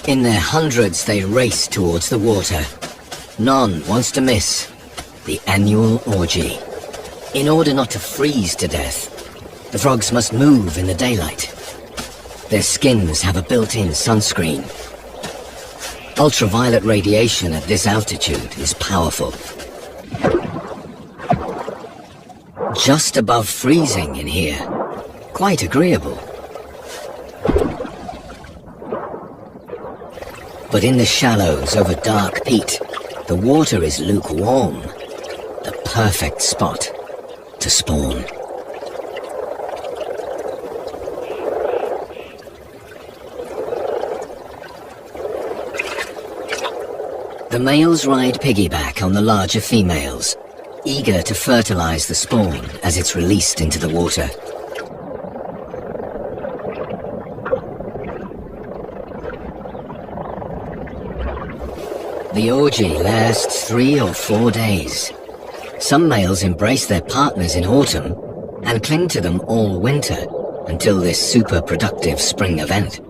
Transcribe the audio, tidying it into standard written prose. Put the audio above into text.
In their hundreds, they race towards the water. None wants to miss the annual orgy. In order not to freeze to death, the frogs must move in the daylight. Their skins have a built-in sunscreen. Ultraviolet radiation at this altitude is powerful. Just above freezing in here. Quite agreeable. But in the shallows over dark peat, the water is lukewarm. The perfect spot to spawn. The males ride piggyback on the larger females, eager to fertilize the spawn as it's released into the water. The orgy lasts 3 or 4 days. Some males embrace their partners in autumn and cling to them all winter until this super productive spring event.